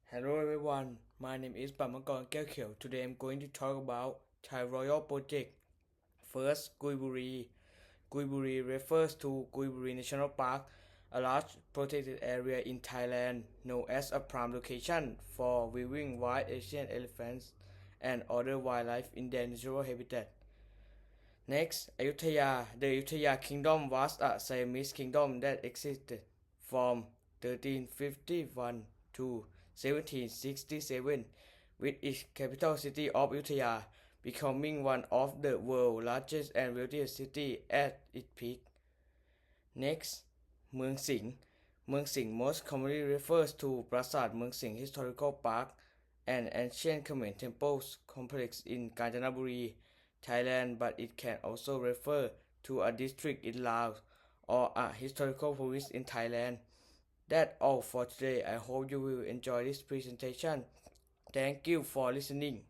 Hello everyone, my name is Pamakon Kelkyo. Today I'm going to talk about Thai Royal Project. First, Guiburi. Guiburi refers to Guiburi National Park, a large protected area in Thailand known as a prime location for viewing wild Asian elephants and other wildlife in their natural habitat. Next, Ayutthaya. The Ayutthaya Kingdom was a Siamese kingdom that existed from 1351 to 1767, with its capital city of Ayutthaya becoming one of the world's largest and wealthiest cities at its peak. Next, Mueang Sing. Mueang Sing most commonly refers to Prasat Mueang Sing Historical Park, an ancient Khmer temples complex in Kanchanaburi, Thailand, but it can also refer to a district in Laos or a historical province in Thailand. That's all for today. I hope you will enjoy this presentation. Thank you for listening.